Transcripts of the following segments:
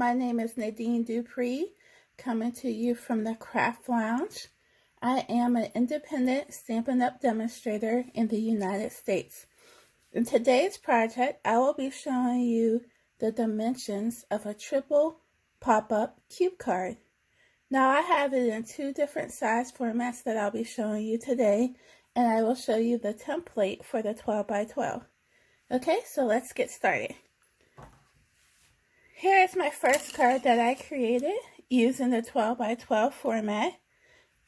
my name is Nadine Dupree, coming to you from the Craft Lounge. I am an independent Stampin' Up! Demonstrator in the United States. In today's project, I will be showing you the dimensions of a triple pop-up cube card. Now I have it in two different size formats that I'll be showing you today, and I will show you the template for the 12 by 12. Okay, so let's get started. Here is my first card that I created using the 12 by 12 format,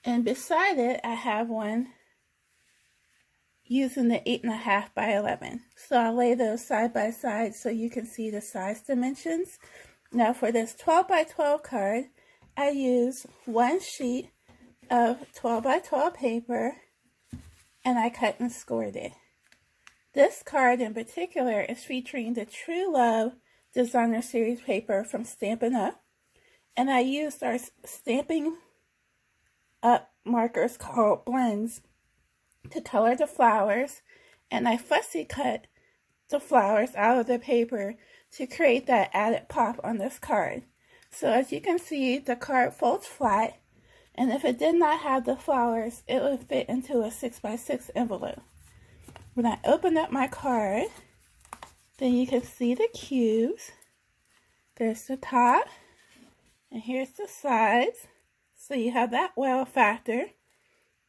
and beside it I have one using the 8.5 by 11. So I'll lay those side by side so you can see the size dimensions. Now for this 12 by 12 card, I use one sheet of 12 by 12 paper and I cut and scored it. This card in particular is featuring the True Love Designer Series paper from Stampin' Up! And I used our Stampin' Up! Markers called blends to color the flowers, and I fussy cut the flowers out of the paper to create that added pop on this card. So as you can see, the card folds flat, and if it did not have the flowers, it would fit into a 6x6 envelope. When I open up my card, then you can see the cubes. There's the top, and here's the sides. So you have that wow factor.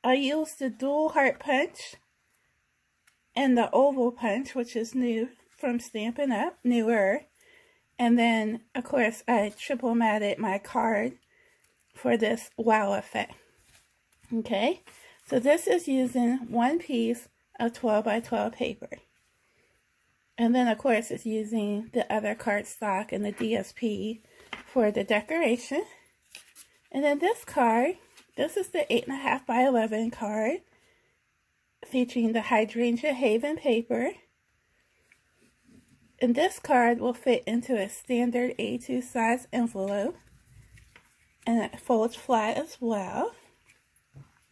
I used the dual heart punch and the oval punch, which is new from Stampin' Up, newer. And then, of course, I triple matted my card for this wow effect. Okay, so this is using one piece of 12 by 12 paper. And then, of course, it's using the other cardstock and the DSP for the decoration. And then this card, this is the 8.5 by 11 card, featuring the Hydrangea Haven paper. And this card will fit into a standard A2 size envelope. And it folds flat as well.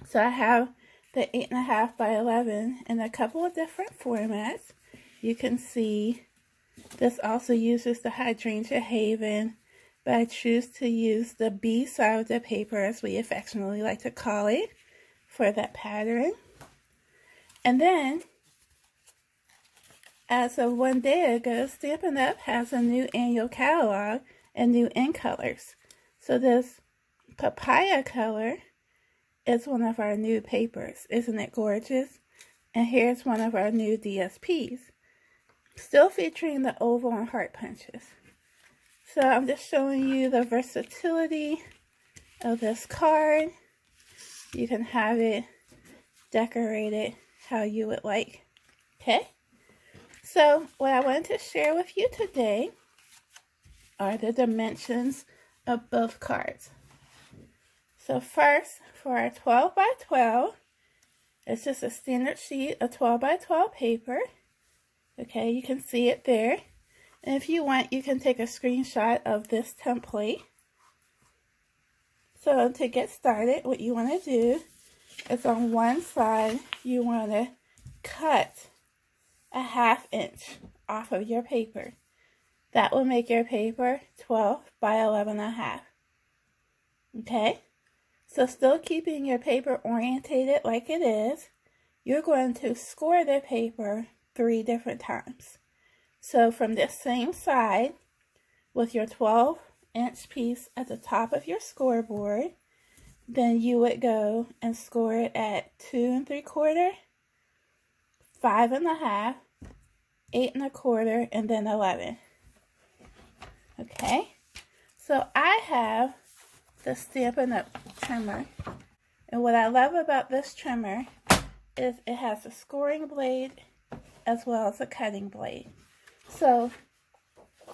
So I have the 8.5 by 11 in a couple of different formats. You can see this also uses the Hydrangea Haven, but I choose to use the B side of the paper, as we affectionately like to call it, for that pattern. And then, as of one day ago, Stampin' Up! Has a new annual catalog and new ink colors. So this Papaya color is one of our new papers. Isn't it gorgeous? And here's one of our new DSPs. Still featuring the oval and heart punches. So I'm just showing you the versatility of this card. You can have it decorated how you would like. Okay? So what I wanted to share with you today are the dimensions of both cards. So first, for our 12 by 12, it's just a standard sheet of 12 by 12 paper. Okay, you can see it there. And if you want, you can take a screenshot of this template. So to get started, what you want to do is on one side, you want to cut a 1/2 inch off of your paper. That will make your paper 12 by 11.5. Okay, so still keeping your paper orientated like it is, you're going to score the paper 3 different times. So from this same side, with your 12-inch piece at the top of your scoreboard, then you would go and score it at 2 3/4, 5 1/2, 8 1/4, and then 11. Okay, so I have the Stampin' Up! Trimmer, and what I love about this trimmer is it has a scoring blade as well as a cutting blade. So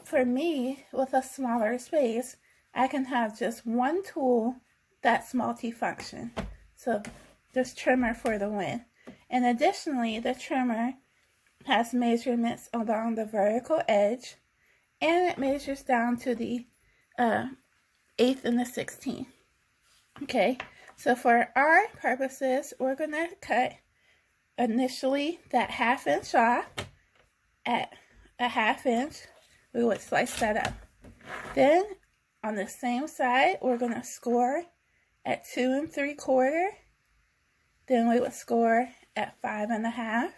for me, with a smaller space, I can have just one tool that's multifunction. So this trimmer for the win. And additionally, the trimmer has measurements along the vertical edge, and it measures down to the 1/8 and the 16th. Okay, so for our purposes, we're going to cut initially that 1/2 inch off at a 1/2 inch. We would slice that up. Then on the same side, we're going to score at 2 3/4. Then we would score at 5 1/2.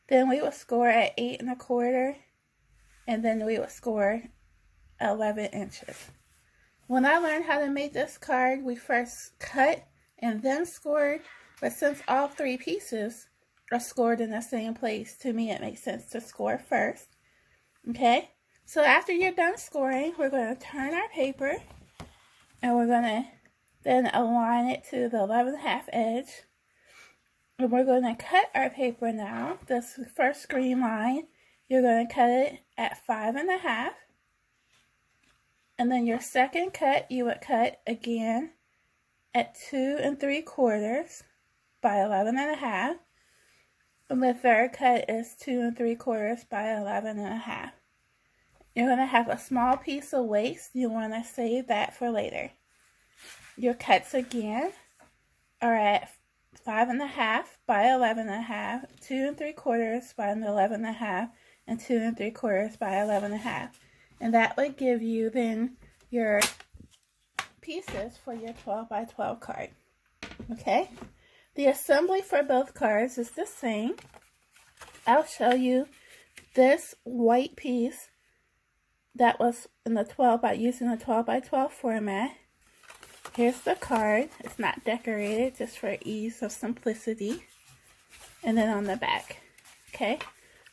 Then we would score at 8 1/4. And then we would score 11 inches. When I learned how to make this card, we first cut and then scored. But since all 3 pieces are scored in the same place, to me it makes sense to score first. Okay? So after you're done scoring, we're going to turn our paper and we're going to then align it to the 11 1/2 edge. And we're going to cut our paper now. This first green line, you're going to cut it at 5 1/2. And then your second cut, you would cut again at 2 3/4 by 11 1/2. And the third cut is 2 3/4 by 11 1/2. You're going to have a small piece of waste. You want to save that for later. Your cuts again are at 5 1/2 by 11 1/2, 2 3/4 by 11 1/2, and 2 3/4 by 11 1/2. And that would give you then your pieces for your 12 by 12 card. Okay? The assembly for both cards is the same. I'll show you this white piece that was in the using the 12 by 12 format. Here's the card. It's not decorated, just for ease of simplicity. And then on the back. Okay?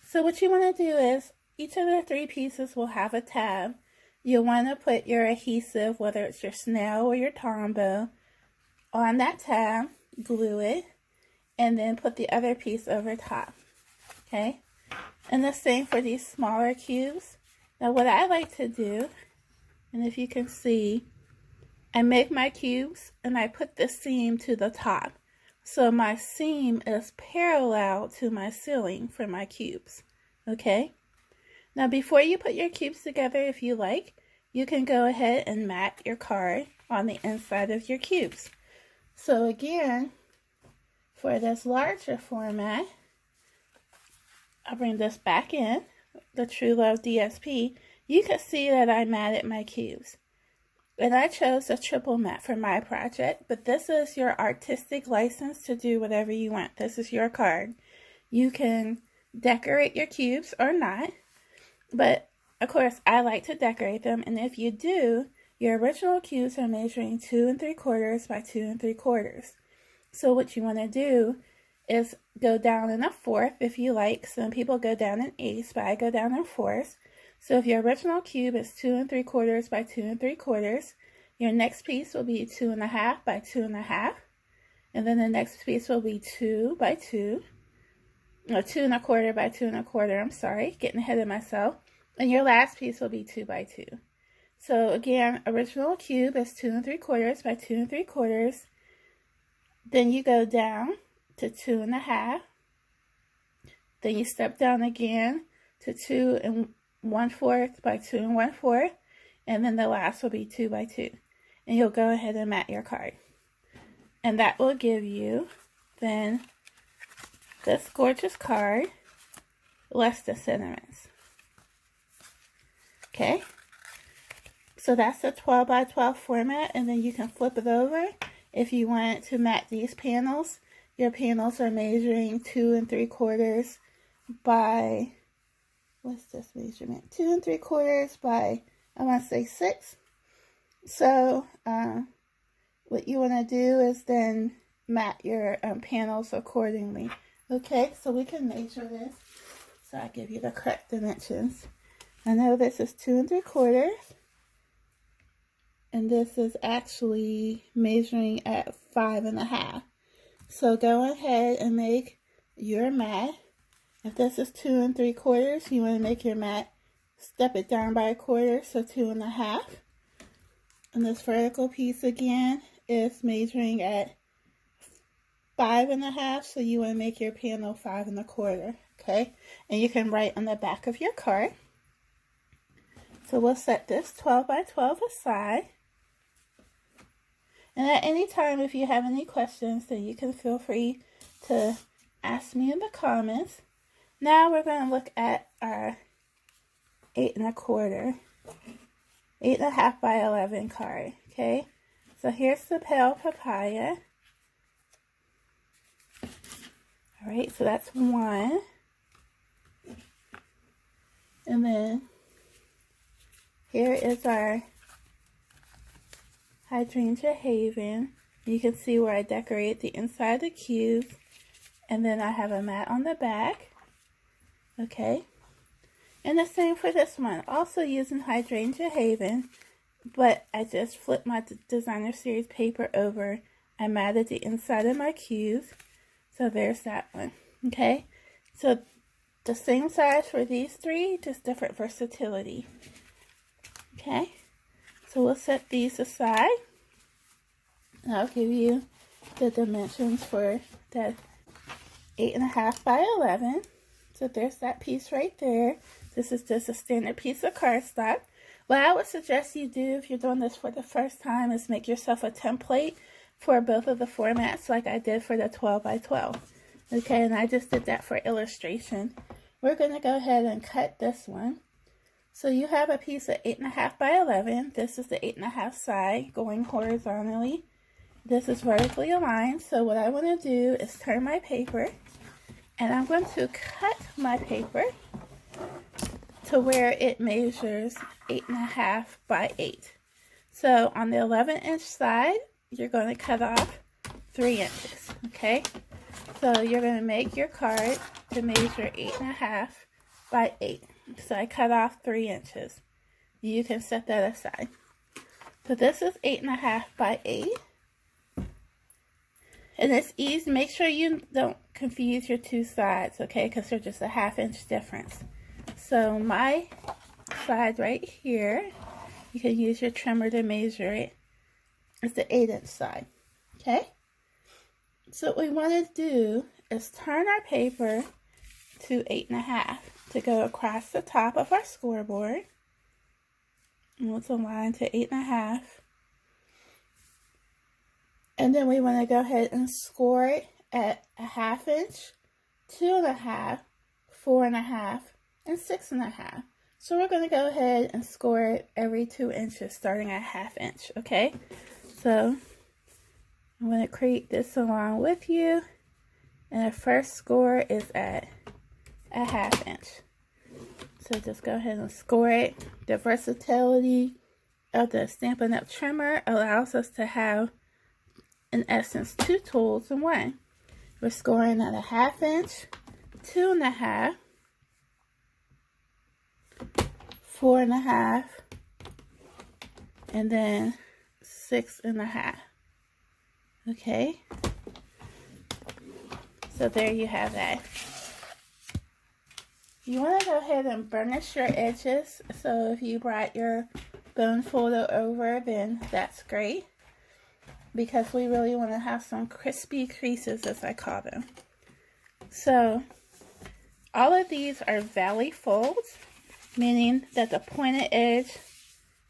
So what you want to do is, each of the 3 pieces will have a tab. You'll want to put your adhesive, whether it's your snail or your Tombow, on that tab, glue it, and then put the other piece over top. Okay? And the same for these smaller cubes. Now what I like to do, and if you can see, I make my cubes and I put the seam to the top. So my seam is parallel to my ceiling for my cubes. Okay? Now before you put your cubes together, if you like, you can go ahead and mat your card on the inside of your cubes. So again, for this larger format, I'll bring this back in, the True Love DSP. You can see that I matted my cubes. And I chose a triple mat for my project, but this is your artistic license to do whatever you want. This is your card. You can decorate your cubes or not, but of course I like to decorate them. And if you do, your original cubes are measuring 2 3/4 by 2 3/4. So what you want to do is go down in a fourth if you like. Some people go down in eighths, but I go down in fourths. So if your original cube is 2 3/4 by 2 3/4, your next piece will be 2 1/2 by 2 1/2. And then the next piece will be 2 by 2. No, 2 1/4 by 2 1/4. I'm sorry, getting ahead of myself. And your last piece will be 2 by 2. So again, original cube is 2 3/4 by 2 3/4. Then you go down to 2 1/2. Then you step down again to 2 1/4 by 2 1/4. And then the last will be 2 by 2. And you'll go ahead and mat your card. And that will give you then this gorgeous card, less the sentiments. Okay? So that's the 12 by 12 format, and then you can flip it over if you want to mat these panels. Your panels are measuring 2 3/4 by, what's this measurement? 2 3/4 by, I want to say 6. So what you want to do is then mat your panels accordingly. Okay, so we can measure this. So I give you the correct dimensions. I know this is 2 3/4. And this is actually measuring at 5 1/2. So go ahead and make your mat. If this is 2 3/4, you want to make your mat, step it down by 1/4, so 2 1/2. And this vertical piece again is measuring at 5 1/2, so you want to make your panel 5 1/4. Okay, and you can write on the back of your card. So we'll set this 12 by 12 aside. And at any time, if you have any questions, then you can feel free to ask me in the comments. Now we're going to look at our 8 1/4. 8.5 by 11 card. Okay, so here's the pale papaya. Alright, so that's one. And then here is our hydrangea haven. You can see where I decorate the inside of the cubes. And then I have a mat on the back. Okay. And the same for this one. Also using hydrangea haven, but I just flipped my designer series paper over. I matted the inside of my cubes. So there's that one. Okay. So the same size for these three, just different versatility. Okay. So we'll set these aside. And I'll give you the dimensions for that 8.5 by 11. So there's that piece right there. This is just a standard piece of cardstock. What I would suggest you do if you're doing this for the first time is make yourself a template for both of the formats like I did for the 12 by 12. Okay, and I just did that for illustration. We're going to go ahead and cut this one. So you have a piece of 8.5 by 11. This is the 8.5 side going horizontally. This is vertically aligned. So what I want to do is turn my paper, and I'm going to cut my paper to where it measures 8.5 by 8. So on the 11-inch side, you're going to cut off 3 inches. Okay, so you're going to make your card to measure 8.5 by 8. So I cut off 3 inches. You can set that aside. So this is 8.5 by 8. And it's easy. Make sure you don't confuse your two sides, okay? Because they're just a 1/2 inch difference. So my side right here, you can use your trimmer to measure it. It's the 8-inch side, okay? So what we want to do is turn our paper to 8.5 to go across the top of our scoreboard. And let's align to 8.5. And then we want to go ahead and score it at a 1/2 inch, 2.5, 4.5, and 6.5. So we're going to go ahead and score it every 2 inches, starting at 1/2 inch, okay? So I'm going to create this along with you. And the first score is at a 1/2 inch. So just go ahead and score it. The versatility of the Stampin' Up! Trimmer allows us to have, in essence, 2 tools in one. We're scoring at a 1/2 inch, 2.5, 4.5, and then 6.5. Okay, so there you have that. You want to go ahead and burnish your edges. So if you brought your bone folder over, then that's great, because we really want to have some crispy creases, as I call them. So all of these are valley folds, meaning that the pointed edge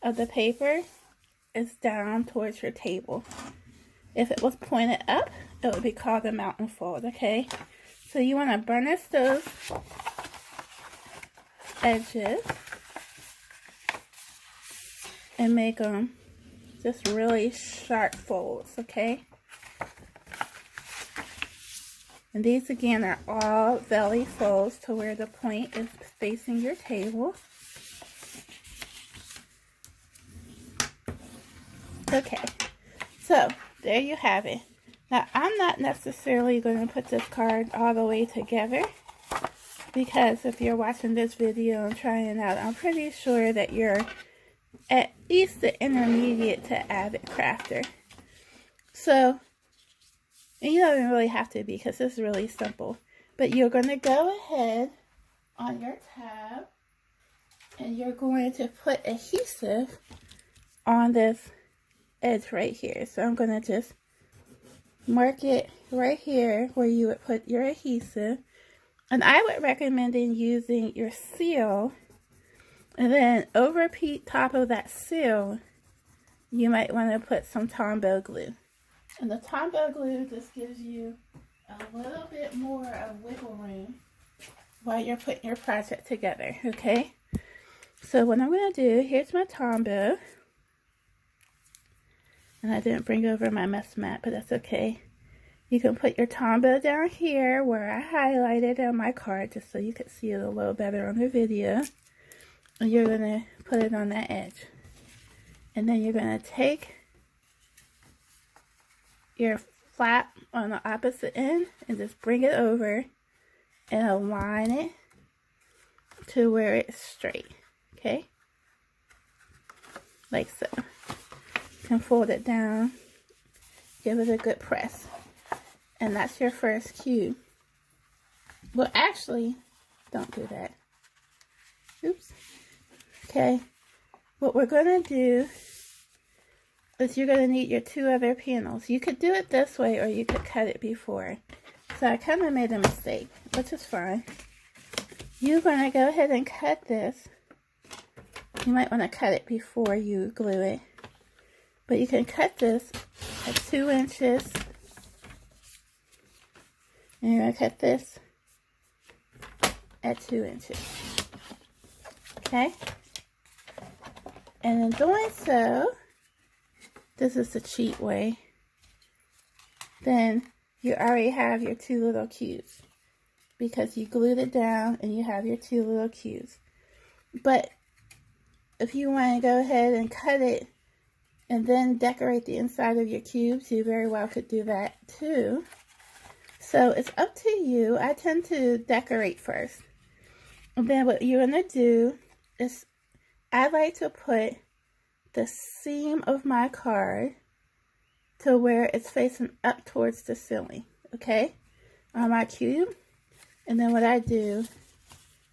of the paper is down towards your table. If it was pointed up, it would be called a mountain fold, okay? So you want to burnish those edges and make them just really sharp folds, okay? And these again are all valley folds to where the point is facing your table. Okay, so there you have it. Now I'm not necessarily going to put this card all the way together, because if you're watching this video and trying it out, I'm pretty sure that you're at least the intermediate to avid crafter. So, and you don't even really have to be, because it's really simple. But you're going to go ahead on your tab and you're going to put adhesive on this edge right here. So I'm going to just mark it right here where you would put your adhesive. And I would recommend using your seal, and then over top of that seal, you might want to put some Tombow glue. And the Tombow glue just gives you a little bit more of wiggle room while you're putting your project together, okay? So what I'm going to do, here's my Tombow. And I didn't bring over my mess mat, but that's okay. You can put your Tombow down here where I highlighted on my card, just so you can see it a little better on the video. And you're going to put it on that edge. And then you're going to take your flap on the opposite end and just bring it over and align it to where it's straight. Okay? Like so. You can fold it down, give it a good press. And that's your first cube. Well, actually, don't do that. Oops. Okay. What we're going to do is you're going to need your 2 other panels. You could do it this way or you could cut it before. So I kind of made a mistake, which is fine. You're going to go ahead and cut this. You might want to cut it before you glue it. But you can cut this at 2 inches. And you're going to cut this at 2 inches. Okay? And in doing so, this is the cheat way. Then you already have your 2 little cubes. Because you glued it down and you have your 2 little cubes. But if you want to go ahead and cut it and then decorate the inside of your cubes, you very well could do that too. So it's up to you. I tend to decorate first. And then what you're going to do is, I like to put the seam of my card to where it's facing up towards the ceiling, okay, on my cube. And then what I do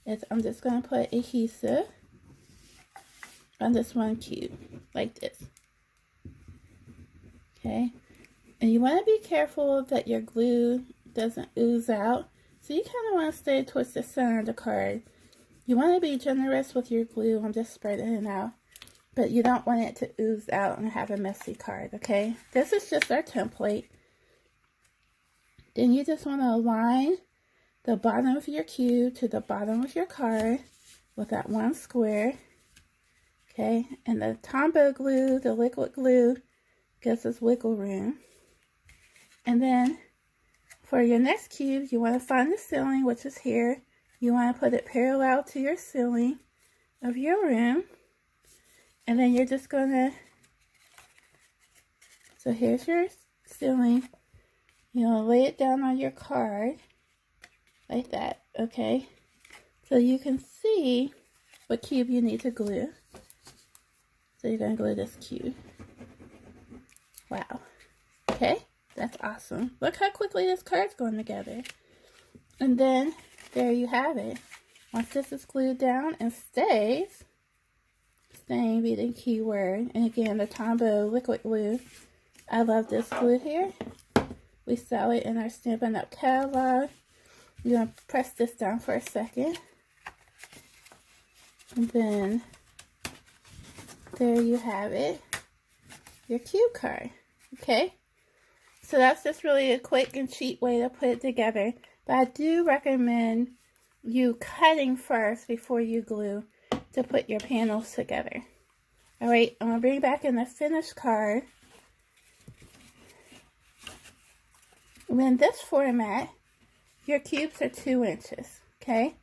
is I'm just going to put adhesive on this one cube, like this. Okay, and you want to be careful that your glue doesn't ooze out. So you kind of want to stay towards the center of the card. You want to be generous with your glue. I'm just spreading it out. But you don't want it to ooze out and have a messy card, okay? This is just our template. Then you just want to align the bottom of your cube to the bottom of your card with that one square. Okay, and the Tombow glue, the liquid glue, gives us wiggle room. And then for your next cube, you want to find the ceiling, which is here. You want to put it parallel to your ceiling of your room. And then you're just going to, so here's your ceiling. You'll lay it down on your card like that, okay? So you can see what cube you need to glue. So you're going to glue this cube. Wow. Okay, that's awesome. Look how quickly this card's going together. And then, there you have it. Once this is glued down and stays, staying be the key word. And again, the Tombow liquid glue. I love this glue here. We sell it in our Stampin' Up! Catalog. You're going to press this down for a second. And then, there you have it. Your cube card. Okay? So that's just really a quick and cheap way to put it together. But I do recommend you cutting first before you glue to put your panels together. Alright, I'm going to bring back in the finished card. In this format, your cubes are 2 inches. Okay?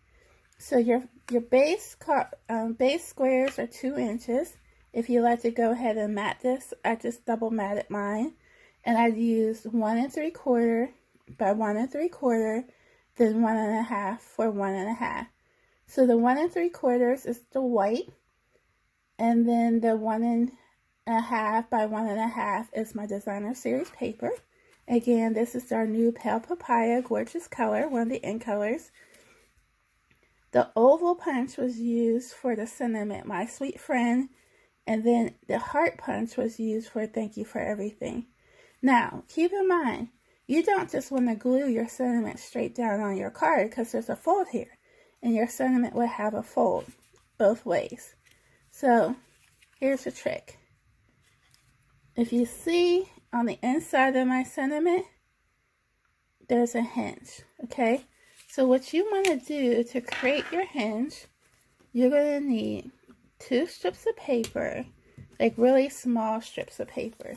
So your base squares are 2 inches. If you like to go ahead and mat this, I just double matted mine. And I used 1 3/4 by 1 3/4, then 1 1/2 for 1 1/2. So the 1 3/4 is the white, and then the 1 1/2 by 1 1/2 is my designer series paper. Again, this is our new Pale Papaya gorgeous color, one of the end colors. The oval punch was used for the sentiment, my sweet friend, and then the heart punch was used for thank you for everything. Now, keep in mind, you don't just want to glue your sentiment straight down on your card because there's a fold here, and your sentiment will have a fold both ways. So, here's the trick. If you see on the inside of my sentiment, there's a hinge, okay? So what you want to do to create your hinge, you're going to need 2 strips of paper, like really small strips of paper.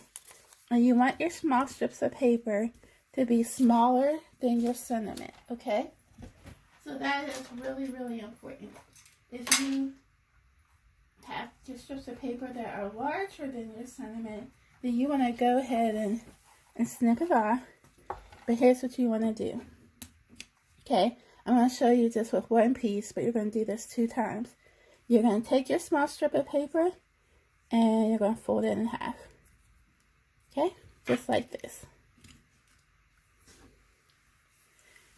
And you want your small strips of paper to be smaller than your sentiment, okay? So that is really, really important. If you have your strips of paper that are larger than your sentiment, then you want to go ahead and snip it off. But here's what you want to do. Okay, I'm going to show you just with one piece, but you're going to do this 2 times. You're going to take your small strip of paper and you're going to fold it in half. Okay, just like this.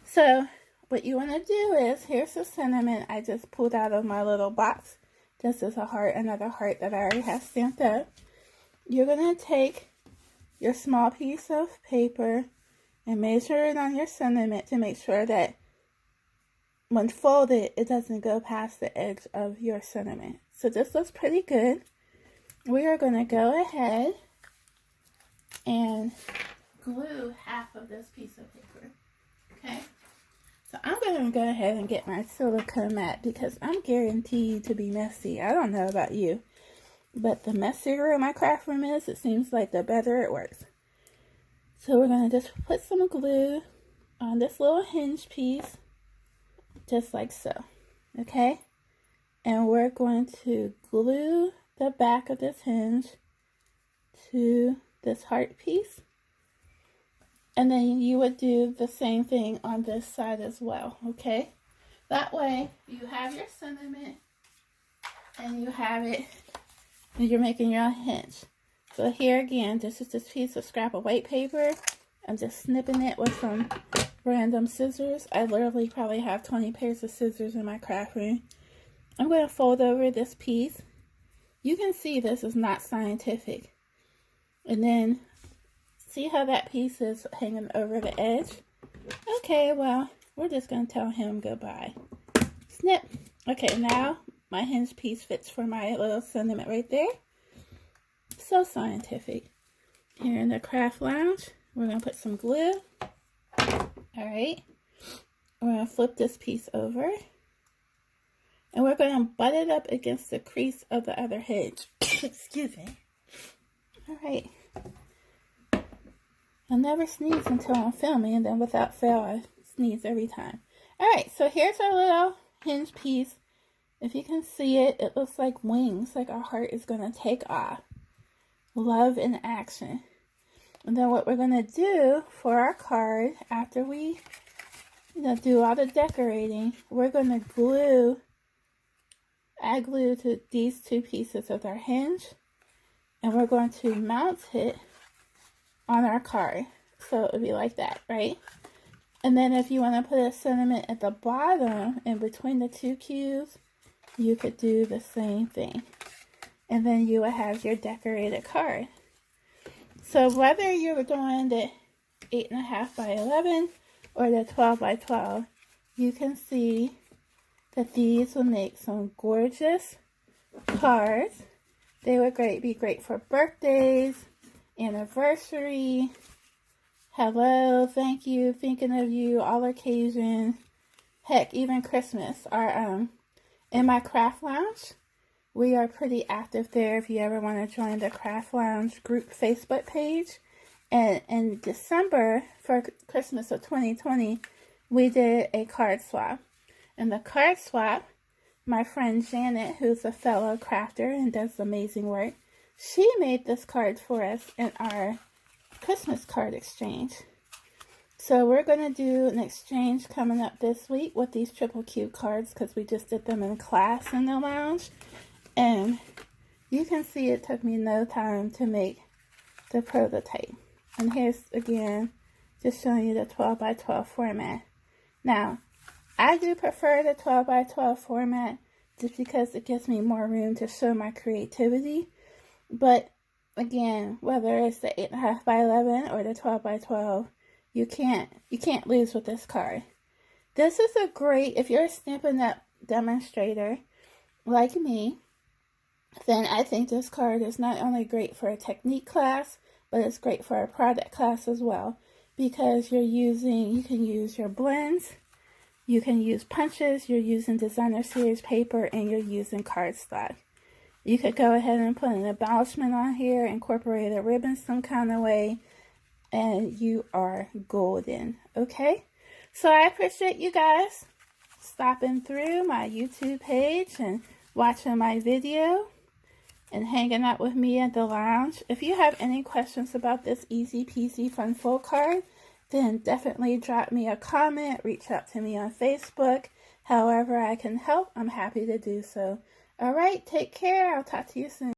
So what you want to do is, here's the sentiment I just pulled out of my little box. This is a heart, another heart that I already have stamped up. You're going to take your small piece of paper and measure it on your sentiment to make sure that when folded, it doesn't go past the edge of your sentiment. So this looks pretty good. We are going to go ahead and glue half of this piece of paper. Okay? So I'm going to go ahead and get my silicone mat because I'm guaranteed to be messy. I don't know about you, but the messier my craft room is, it seems like the better it works. So we're going to just put some glue on this little hinge piece, just like so, okay? And we're going to glue the back of this hinge to this heart piece. And then you would do the same thing on this side as well, okay? That way you have your sentiment and you have it, and you're making your hinge. So here again, this is this piece of scrap of white paper. I'm just snipping it with some random scissors. I literally probably have 20 pairs of scissors in my craft room. I'm going to fold over this piece. You can see this is not scientific. And then see how that piece is hanging over the edge? Okay, well, we're just going to tell him goodbye. Snip. Okay, now my hinge piece fits for my little sentiment right there. So scientific. Here in the craft lounge, we're going to put some glue. Alright. We're going to flip this piece over. And we're going to butt it up against the crease of the other hinge. Excuse me. Alright. I never sneeze until I'm filming, and then without fail, I sneeze every time. Alright, so here's our little hinge piece. If you can see it, it looks like wings, like our heart is going to take off. Love in action. And then what we're going to do for our card, after we do all the decorating, we're going to add glue to these 2 pieces of our hinge. And we're going to mount it on our card. So it would be like that, right? And then if you want to put a sentiment at the bottom in between the 2 cubes, you could do the same thing. And then you would have your decorated card. So whether you're doing the 8.5 by 11 or the 12 by 12, you can see that these will make some gorgeous cards. They would be great for birthdays, anniversary, hello, thank you, thinking of you, all occasions, heck, even Christmas. In my craft lounge, we are pretty active there if you ever want to join the craft lounge group Facebook page. And in December, for Christmas of 2020, we did a card swap. And the card swap, my friend Janet, who's a fellow crafter and does amazing work, she made this card for us in our Christmas card exchange. So we're going to do an exchange coming up this week with these triple cube cards because we just did them in class in the lounge. And you can see it took me no time to make the prototype. And here's, again, just showing you the 12 by 12 format. Now, I do prefer the 12 by 12 format just because it gives me more room to show my creativity. But again, whether it's the 8.5 by 11 or the 12 by 12, you can't lose with this card. This is a great, if you're a Stampin' Up! Demonstrator like me, then I think this card is not only great for a technique class, but it's great for a product class as well, because you can use your blends, you can use punches, you're using designer series paper, and you're using cardstock. You could go ahead and put an embellishment on here, incorporate a ribbon some kind of way, and you are golden, okay? So I appreciate you guys stopping through my YouTube page and watching my video and hanging out with me at the lounge. If you have any questions about this easy peasy fun fold card, then definitely drop me a comment, reach out to me on Facebook. However I can help, I'm happy to do so. All right, take care. I'll talk to you soon.